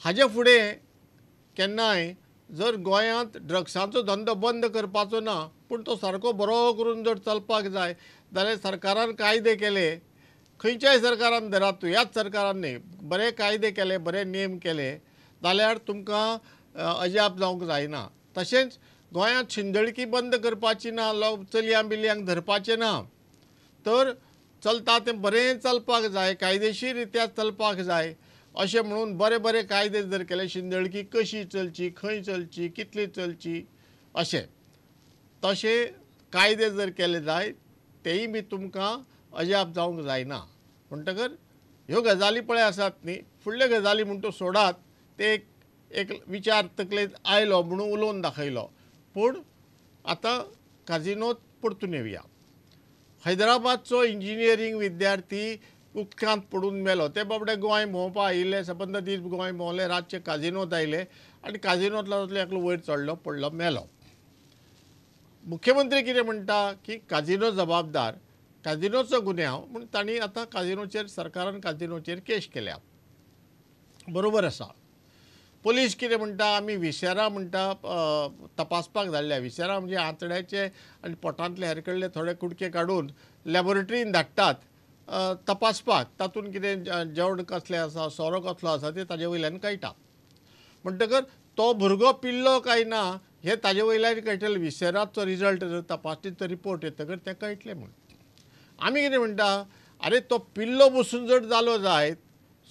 हाजे फुडें केन्नाय जर गोंयांत ड्रग्साचो धंदो बंद करपाचो ना पूण तो सारको बरो करून जर चलपाक जाय जाल्यार सरकारान कायदे केले, खंयच्याय सरकारान धरात तूं, ह्याच सरकारान न्ही, बरे कायदे केले, बरे नेम केले जाल्यार तुमकां अजाप जावंक जायना. तशेंच गोंयांत शिंदळकी बंद करपाची ना, चलयां बिलयांक धरपाचें ना, तर चलता तें बरें चलपाक जाय, कायदेशीर रित्या चलपाक जाय अशें म्हणून बरे बरे कायदे जर केले, शिंदळकी कशी चलची, खंय चलची, कितली चलची अशें तशें कायदे जर केले जाय तेय बी तुमकां अजाप जावंक जायना. म्हणटकर ह्यो गजाली पळय आसात न्ही, फुडल्यो गजाली म्हूण तूं सोडात, ते एक विचार तकलेंत आयलो म्हणून उलोवन दाखयलो. पूण आतां काजिनोत परतून येवया. हैदराबादचो इंजिनियरींग विद्यार्थी उदकांत पडून मेलो. ते बाबडे गोंय भोंवपा आयिल्ले, सबंद दीस गोंय भोंवले, रातचे काजिनोत आयले आनी काजिनोंतलो एकलो वयर चडलो, पडलो, मेलो. मुख्यमंत्री कितें म्हणटा की काजिनो जबाबदार, काजिनोचो गुन्यांव म्हणून तांणी आतां काजिनोचेर, सरकारान काजिनोचेर केस केल्या. बरोबर आसा. पुलीस कितें म्हणटा, आमी विसेरा म्हणटा तपासपाक धाडल्या. विसेरा म्हणजे आंतड्याचे आनी पोटांतले हेरकडले थोडे कुडके काडून लॅबोरेटरीन धाडटात तपासपाक, तातूंत कितें जेवण कसलें आसा, सोरो कसलो आसा तें ताजे वयल्यान कळटा. म्हणटकर तो भुरगो पिल्लो काय ना हें ताजे वयल्यान कळटलें. विसेराचो रिजल्ट जर तपासणीचो रिपोर्ट येतकर तें कळटलें म्हूण. आमी कितें म्हणटा, आरे तो पिल्लो बसून जर जालो जायत,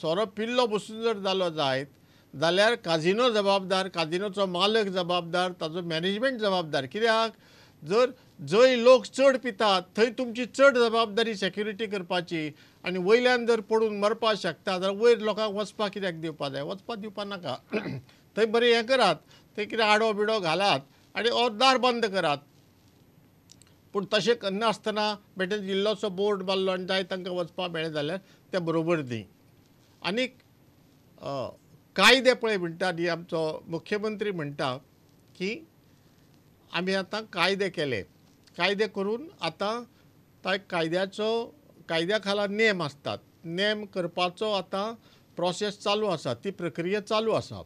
सोरो पिल्लो बसून जर जालो जायत जाल्यार काजिनो जबाबदार, काजिनोचो मालक जबाबदार, ताजो मॅनेजमेंट जबाबदार. कित्याक जर जंय लोक चड पितात थंय तुमची चड जबाबदारी सेक्युरिटी करपाची आनी वयल्यान जर पडून मरपाक शकता जाल्यार वयर लोकांक वचपाक कित्याक दिवपा जाय? वचपाक दिवपा नाका. थंय बरें हें करात, थंय कितें आडो बिडो घालात आनी दार बंद करात. पूण तशें करनासतना बेठे जिल्लोचो बोर्ड मारलो आनी जाय तांकां वचपाक मेळ्ळें जाल्यार तें बरोबर न्ही. आनीक कायदे पळय म्हणटा न्ही, आमचो मुख्यमंत्री म्हणटा की आमी आतां कायदे केले, कायदे करून आतां त्या कायद्या खाला नेम आसतात, नेम करपाचो आतां प्रोसेस चालू आसा, ती प्रक्रिया चालू आसा.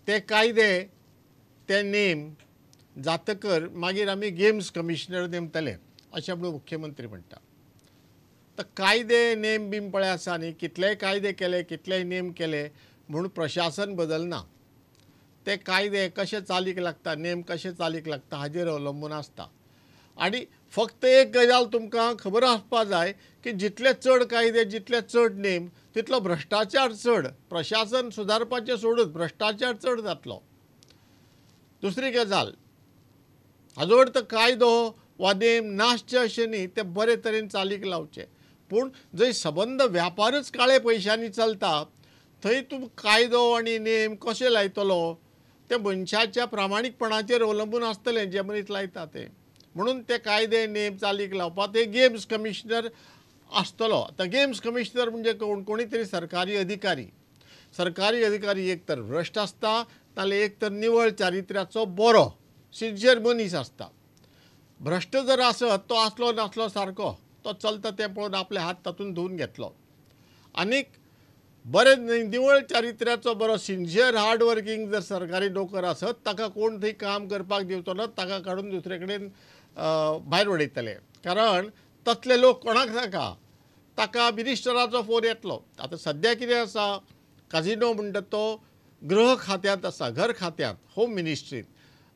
ते कायदे, ते नेम जातकर मागीर आमी गेम्स कमिशनर नेमतले अशें म्हणून मुख्यमंत्री म्हणटा. तर कायदे नेम बीन पळय आसा न्ही, कितलेय कायदे केले, कितलेय नेम केले म्हणून प्रशासन बदलना. ते कायदे कशे चालीक लागता, नेम कशे चालीक लागता हाजेर अवलंबून आसता. आनी फक्त एक गजाल तुमकां खबर आसपा जाय की जितले चड कायदे, जितले चड नेम तितलो भ्रश्टाचार चड. प्रशासन सुदारपाचें सोडून भ्रश्टाचार चड जातलो. दुसरी गजाल, हाजो अर्थ कायदो वा नेम नासचे अशें न्ही, ते बरे तरेन चालीक लावचे. पूण जंय सबंद व्यापारच काळे पयशांनी चलता थंय तूं कायदो आनी नेम कशे लायतलो ते मनशाच्या प्रामाणीकपणाचेर अवलंबून आसतलें जे मनीस लायता ते. म्हणून ते कायदे नेम चालीक लावपाक ते गेम्स कमिशनर आसतलो. आतां गेम्स कमिशनर म्हणजे कोणी तरी सरकारी अधिकारी. सरकारी अधिकारी एक तर भ्रश्ट आसता नाजाल्यार एक तर निवळ चारित्र्याचो बरो सिन्सियर मनीस आसता. भ्रश्ट जर आसत तो आसलो नासलो सारको, तो चलता तें पळोवन आपले हात तातूंत धुवन घेतलो. आनीक बरे निवळ चारित्र्याचो बरो सिन्सियर हार्ड वर्कींग जर सरकारी नोकर आसत ताका कोण थंय काम करपाक दिवचो ना, ताका काडून दुसरे कडेन भायर उडयतले. कारण तसले लोक कोणाक नाका. ताका मिनिस्टराचो फोन येतलो. आतां सद्या कितें आसा, काजिनो म्हणटा तो गृह खात्यांत आसा, घर खात्यांत, होम मिनिस्ट्रींत.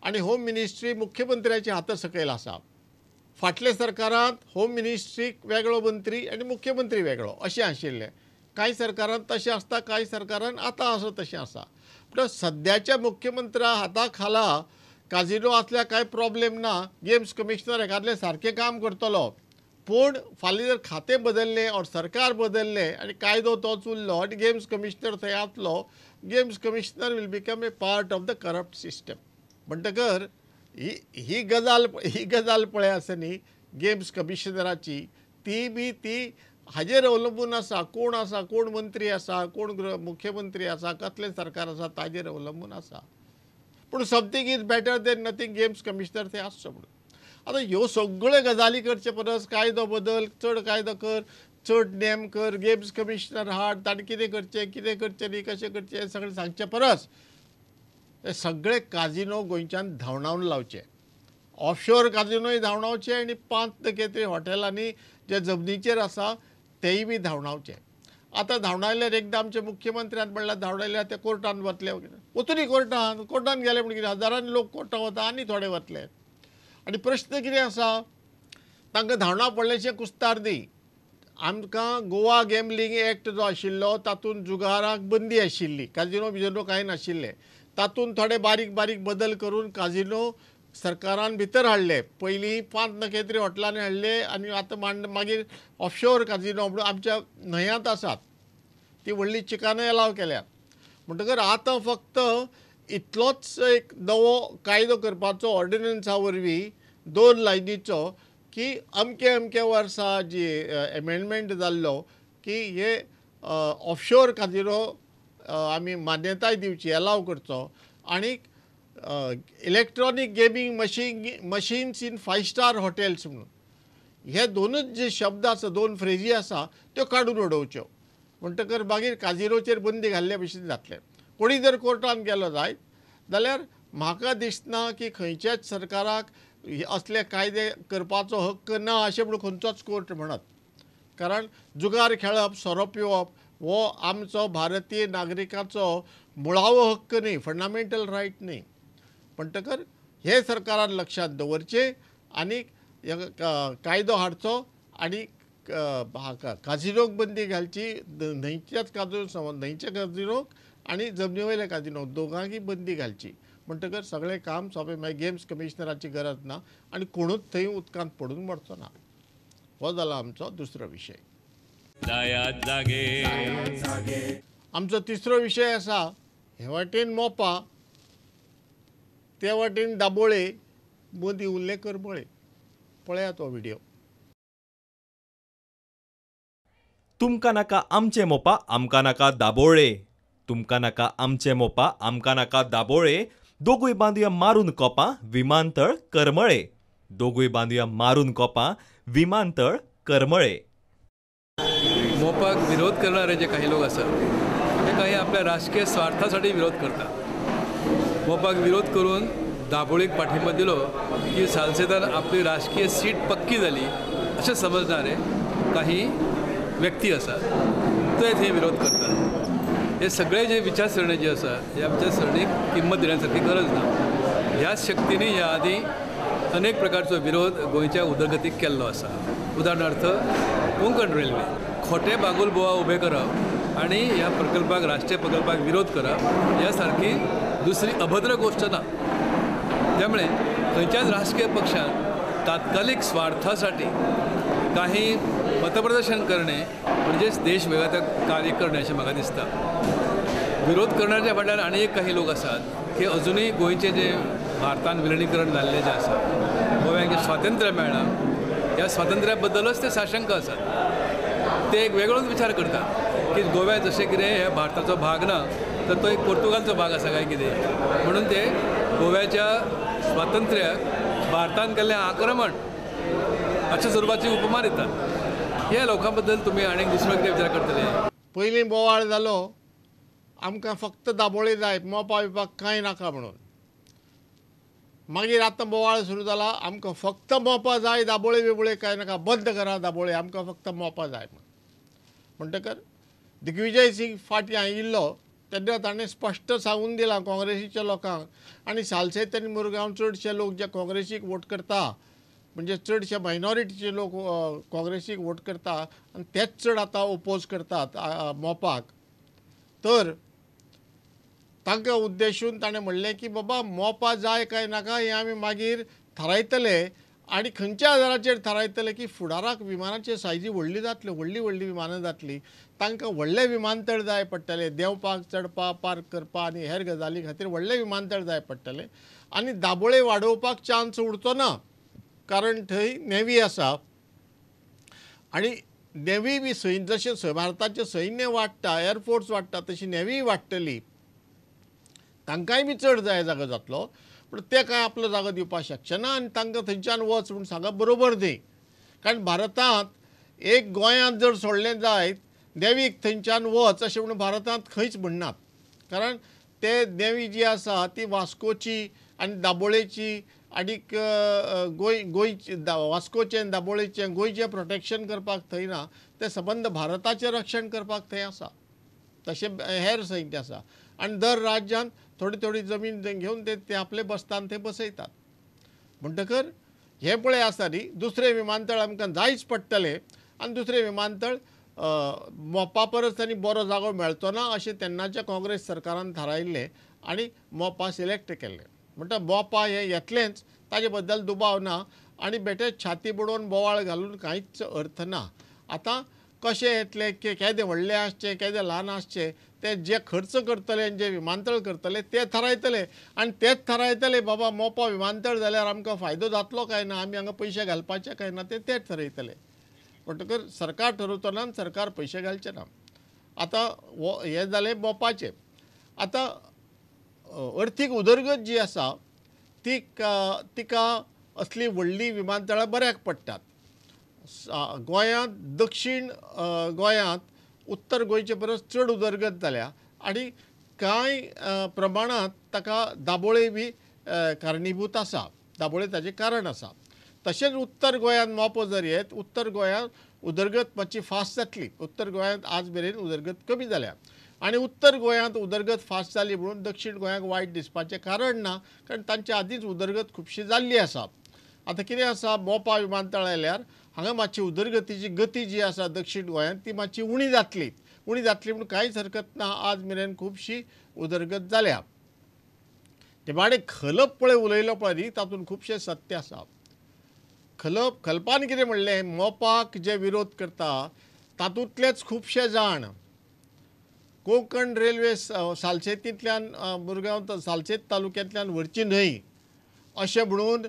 आनी होम मिनिस्ट्री मुख्यमंत्र्याच्या हाता सकयल आसा. फाटल्या सरकारांत होम मिनिस्ट्रीक वेगळो मंत्री आनी मुख्यमंत्री वेगळो अशें आशिल्लें. कांय सरकारांत तशें आसता, कांय सरकारांत आतां आसा तशें आसा. पूण सद्याच्या मुख्यमंत्र्या हाता खाला काजिनो आसल्यार कांय प्रॉब्लेम ना, गेम्स कमिशनर एकादलें सारकें काम करतलो. पूण फाल्यां जर खातें बदललें और सरकार बदललें आनी कायदो तोच उरलो आनी गेम्स कमिशनर थंय आसलो, games commissioner will become a part of the corrupt system. म्हणटकर ही गजाल पळय आसा न्ही गेम्स कमिशनराची, ती हाजेर अवलंबून आसा. कोण आसा, कोण मंत्री आसा, कोण मुख्यमंत्री आसा, कसलें सरकार आसा ताजेर अवलंबून आसा. पूण something is better than nothing, games commissioner थंय आसचो म्हणून. आतां ह्यो सगळ्यो गजाली करचे परस कायदो बदल, चड कायदो कर, चड नेम कर, गेम्स कमिशनर हाड, ताणें कितें करचें न्ही, कशें करचें हें सगळें सांगचे परस हे सगळे काजिनो गोंयच्यान धांवडावन लावचे. ऑफशोर काजिनोय धांवडावचे आनी 5 ते 3 हॉटेलांनी जे जमनीचेर आसा तेय बी धांवडावचे. आतां धांवडायल्यार एकदां आमचे मुख्यमंत्र्यान म्हणल्यार धांवडायल्यार ते कोर्टान वतले वचूनी कोर्टान गेले म्हण कितें हजारांनी लोक कोर्टान वता आनी थोडे वतले. आनी प्रश्न कितें आसा तांकां धांवडाव पडलेशें कुस्तार दी. आमकां गोवा गॅमलींग एक्ट जो आशिल्लो तातूंत जुगाराक बंदी आशिल्ली, काजिनो बिजिनो कांय नाशिल्ले. तातूंत थोडे बारीक बारीक बदल करून काजिनो सरकारान भितर हाडले. पयलीं 5 ते 3 हॉटेलांनी हाडले आनी आतां मागीर ऑफशोर काजिनो म्हणून आमच्या न्हंयांत आसात ती व्हडली चिकानय अलाव केल्यात. म्हणटकर आतां फक्त इतलोच एक नवो कायदो करपाचो ऑर्डिनन्सा वरवीं 2 लायनीचो की अमके अमके वर्सा जी एमेंडमेंट जाल्लो की हे ऑफशोर काजिनो आमी मान्यताय दिवची, अलाव करचो आनी electronic gaming machines in 5 star hotels म्हणून हे दोनूच जे शब्द आसा, 2 फ्रेजी आसा त्यो काडून उडोवच्यो. म्हणटकर मागीर काजिनोचेर बंदी घाल्ल्या भशेन जातलें. कोणी जर कोर्टान गेलो जायत जाल्यार म्हाका दिसना की खंयच्याच सरकाराक असले कायदे करपाचो हक्क ना अशें म्हणून खंयचोच कोर्ट म्हणत. कारण जुगार खेळप, सोरो पिवप हो आमचो भारतीय नागरिकाचो मुळावो हक्क न्ही, फंडामेंटल रायट न्ही. म्हणटकर हे सरकारान लक्षांत दवरचें आनी कायदो हाडचो आनी काजिनोक बंदी घालची. न्हंयच्याच काजिनोक आनी जमनी वयल्या काजिनोक दोगांकय बंदी घालची. म्हणटकर सगळें काम सोंपें. मागीर गेम्स कमिशनराची गरज ना आनी कोणूच थंय उदकांत पडून मरचो ना. हो जाला आमचो दुसरो विशय. आमचो तिसरो विशय आसा हे वाटेन मोपा ते वाटेन दाबोळे, मदीं उरले करमळे. पळयात तो व्हिडिओ. तुमकां नाका आमचे मोपा, आमकां नाका दाबोळे. तुमकां नाका आमचे मोपा, आमकां नाका दाबोळे. दोगूय बांदुया मारून कोपां, विमानतळ करमळे. दोगूय बांदुया मारून कोपां, विमानतळ करमळे. मोपाक विरोध करणारे जे काही लोक असतात ते काही आपल्या राजकीय स्वार्थासाठी विरोध करतात. मोपाक विरोध करून दाबोळीक पाठिंबा दिलो की सालसेतान आपली राजकीय सीट पक्की जाली असे समजणारे काही व्यक्ती असतात ते थंय विरोध करतात. हे सगळे जे विचारसरणी जी आसा ह्या विचारसरणीक किंमत दिण्यासारखी गरज ना. ह्याच शक्तींनी ह्या आदी अनेक प्रकारचो विरोध गोंयच्या उदरगतीक केल्लो आसा. उदाहरणार्थ कोंकण रेल्वे खोटे बागुल बोवा उबे करप आनी ह्या प्रकल्पाक, राष्ट्रीय प्रकल्पाक विरोध करप ह्या सारकी दुसरी अभद्र गोष्ट ना. त्यामुळे खंयच्याच राजकीय पक्षान तात्कालिक स्वार्थासाठी काही मतप्रदर्शन करणे म्हणजेच देशभरात कार्य करणे अशें म्हाका दिसता. विरोध करण्याच्या फाटल्यान आनी एक काही लोक आसात की अजुनूय गोंयचे जे भारतान विलिनीकरण जाल्लें जें आसा, गोव्यांक जें स्वातंत्र्य मेळ्ळां ह्या स्वातंत्र्या बद्दलच ते साशंक आसात. ते एक वेगळोच विचार करतात की गोव्या जशें कितें हे भारताचो भाग ना तर तो एक पोर्तुगालचो भाग आसा काय कितें म्हणून ते गोव्याच्या स्वातंत्र्याक भारतान केल्लें आक्रमण अशा स्वरूपाची उपमा दितात. ह्या लोकां बद्दल तुमी आनीक दुसरो कितें विचार करतले? पयलीं बोवाळ जालो आमकां फक्त दाबोळे जाय, मोपा बिपाक कांय नाका म्हणून. मागीर आतां बोवाळ सुरू जाला आमकां फक्त मोपा जाय, दाबोळे बिबोळे कांय नाका, बंद करा दाबोळे, आमकां फक्त मोपा जाय म्हणून. म्हणटकर दिग्विजय सिंग फाटीं आयिल्लो तेन्ना ताणें स्पश्ट सांगून दिलां काँग्रेसीच्या लोकांक आनी सालसेत आनी मुरगांव चडशे लोक जे काँग्रेसीक वोट करता म्हणजे चडशे मायनॉरिटीचे लोक काँग्रेसीक वोट करता आनी तेच चड आतां ओपोज करतात मोपाक. तर तांकां उद्देशून ताणें म्हणलें की बाबा मोपा जाय काय नाका हें आमी मागीर थारायतले आनी खंयच्या आदाराचेर थारायतले की फुडाराक विमानाची सायजी व्हडली जातली, व्हडली व्हडली विमानां जातलीं, तांकां व्हडले विमानतळ जाय पडटले, देंवपाक चडपाक पार्क करपाक आनी हेर गजाली खातीर व्हडले विमानतळ जाय पडटले आनी दाबोळे वाडोवपाक चान्स उरचो ना. कारण थंय नेवी आसा आनी नेवी बी जशें भारताचें सैन्य वाडटा, एअरफोर्स वाडटा तशी नेवी वाडटली. तांकांय बी चड जाय जागो जातलो पूण ते कांय आपलो जागो दिवपाक शकचे ना आनी तांकां थंयच्यान वच म्हूण सांगप बरोबर न्ही. कारण भारतांत एक गोंयांत जर सोडलें जायत नेवीक थंयच्यान वच अशें म्हणून भारतांत खंयच म्हणनात. कारण ते नेवी जी आसा ती वास्कोची आनी दाबोळेची आनीक गोंयची वास्कोचें आनी दाबोळेचें गोंयचें प्रोटेक्शन करपाक थंय ना. ते सबंद भारताचें रक्षण करपाक थंय आसा. तशें हेर सैन्य आसा आनी दर राज्यांत थोडी थोडी जमीन घेवन ते आपले बसतान थंय बसयतात. म्हणटकर हे पळय आसा न्ही, दुसरें विमानतळ आमकां जायच पडटलें आनी दुसरें विमानतळ मोपा परस आनी बरो जागो मेळचो ना अशें तेन्नाच्या काँग्रेस सरकारान थारायिल्लें आनी मोपा सिलेक्ट केल्लें. म्हणटा मोपा हें येतलेंच, ताजे बद्दल दुबाव ना आनी बेटे छाती बुडोवन बोवाळ घालून कांयच अर्थ ना. आतां कशें येतलें, केदें व्हडलें आसचें केदें ल्हान आसचें ते जे खर्च करतले जे विमानतळ करतले ते थारायतले आनी तेच थारायतले बाबा मोपा विमानतळ जाल्यार आमकां फायदो जातलो काय ना, आमी हांगा पयशे घालपाचे काय ना तेच थारयतले. म्हणटकर सरकार ठरवतना सरकार पयशे घालचे ना. आतां हें जालें मोपाचें. आतां अर्थीक उदरगत जी आसा तिका असली व्हडली विमानतळां बऱ्याक पडटात. गोंयांत दक्षीण गोंयांत उत्तर गोंयचे परस चड उदरगत जाल्या आनी कांय प्रमाणांत ताका दाबोळे बी कारणीभूत आसा. दाबोळे ताजें कारण आसा. तशेंच उत्तर गोंयांत मोपो जर येत, उत्तर गोंयांत उदरगत मातशी फास्ट जातली. उत्तर गोंयांत आज मेरेन उदरगत कमी जाल्या आनी उत्तर गोंयांत उदरगत फास्ट जाली म्हणून दक्षीण गोंयाक वायट दिसपाचें कारण ना. कारण तांची आदींच उदरगत खुबशी जाल्ली आसा. आतां कितें आसा, मोपा विमानतळ आयल्यार हांगा मातशी उदरगतीची गती जी आसा दक्षीण गोंयांत ती मातशी उणी जातली म्हणून कांयच हरकत ना. आज मेरेन खुबशी उदरगत जाल्या. ते भाडें खलप पळय उलयलो पळय न्ही, तातूंत खुबशें सत्य आसा. खलपान कितें म्हणलें, मोपाक जे विरोध करता तातूंतलेच खुबशे जाण कोंकण रेल्वे सालसेतींतल्यान मुरगांव सालसेत तालुक्यांतल्यान व्हरची न्हय अशें म्हणून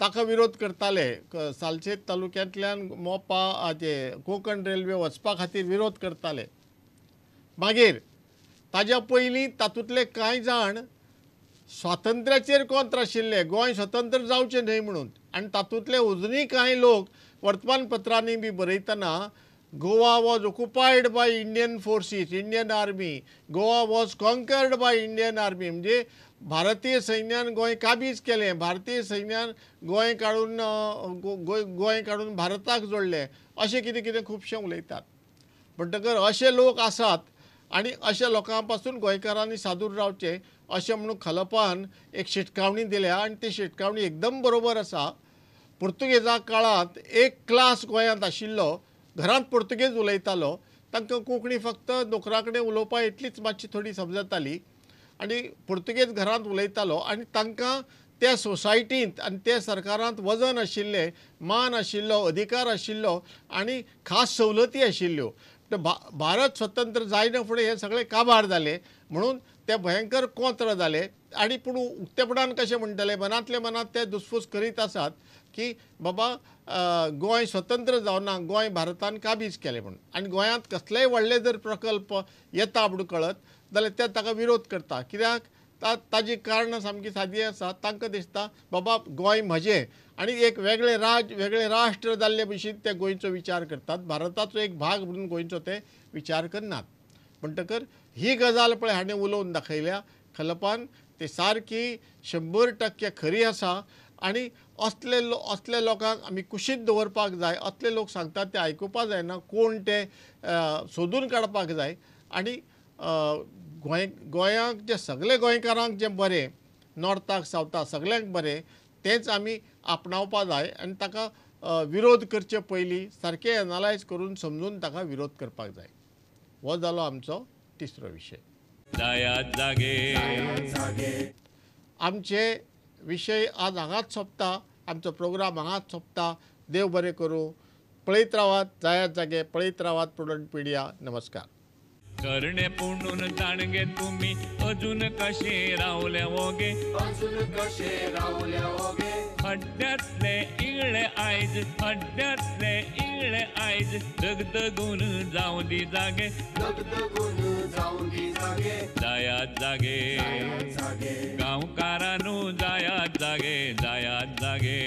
ताका विरोध करताले. सालसेत तालुक्यांतल्यान मोपा हाचे कोंकण रेल्वे वचपा खातीर विरोध करताले. मागीर ताज्या पयलीं तातूंतले कांय जाण स्वातंत्र्याचेर कोंत्र आशिल्ले, गोंय स्वतंत्र जावचें न्हय म्हणून. आनी तातूंतले अजुनूय कांय लोक वर्तमानपत्रांनी बी बरयतना Goa was occupied by Indian forces, Indian army, Goa was conquered by Indian army. म्हणजे भारतीय सैन्यान गोंय काबीज केलें, भारतीय सैन्यान गोंय काडून भारताक जोडलें अशें कितें कितें खुबशें उलयतात. म्हणटकर अशे लोक आसात आनी अशा लोकां पासून गोंयकारांनी सादूर रावचें अशें म्हणून खलपान एक शिटकावणी दिल्या आनी ती शिटकावणी एकदम बरोबर आसा. पुर्तुगेजा काळांत एक क्लास गोंयांत आशिल्लो, घरांत पुर्तुगेज उलयतालो, तांकां कोंकणी फक्त नोकरा कडेन उलोवपा इतलीच मातशी थोडी समजताली आनी पुर्तुगेज घरांत उलयतालो आनी तांकां त्या सोसायटींत आनी त्या सरकारांत वजन आशिल्लें, मान आशिल्लो, अधिकार आशिल्लो आनी खास सवलती आशिल्ल्यो. भारत स्वतंत्र जायना फुडें हे सगळे काबार जाले म्हणून ते भयंकर कोंत्र जाले. आनी पूण उक्तेपणान कशें म्हणटले, मनांतल्या मनांत ते दुसफूस करीत आसात की बाबा गोंय स्वतंत्र जावना, गोंय भारतान काबीज केलें म्हणून. आनी गोंयांत कसलेय व्हडले जर प्रकल्प येता म्हणून कळत जाल्यार ते ताका विरोध करता. कित्याक ताजी कारणां सामकी सादी आसा. तांकां दिसता बाबा गोंय म्हजें आनी एक वेगळें राष्ट्र जाल्ले भशेन ते गोंयचो विचार करतात. भारताचो एक भाग म्हणून गोंयचो ते विचार करनात. म्हणटकर ही गजाल पळय हाणें उलोवन दाखयल्या खलपान, ती सारकी 100% खरी आसा. आनी असले लोकांक आमी कुशीत दवरपाक जाय. असले लोक सांगतात ते आयकुपा जायना. कोण ते सोदून काडपाक जाय. आनी गोंयांक जे सगळे गोंयकारांक जे बरें, नॉर्थाक सावथाक सगळ्यांक बरें तेंच आमी आपणावपा जाय आनी ताका विरोध करचे पयलीं सारकें एनालायज करून समजून ताका विरोध करपाक जाय. हो जालो आमचो तिसरो विशय. आमचे विशय आज हांगाच सोंपता. आमचो प्रोग्राम हांगाच सोंपता. देव बरें करूं. पळयत रावात जायात जागे, पळयत रावात प्रुडंट मिडिया. नमस्कार. करणे पुणून जाणगे तुम्ही अजून कशे रावल्या वोगे, खड्ड्यातले इगळे आयज, खड्ड्यातले इगळे आयज, दगदगून जाऊ दी जागे, जायात जागे, गांवकारांनू जायात जागे, जायात जागे.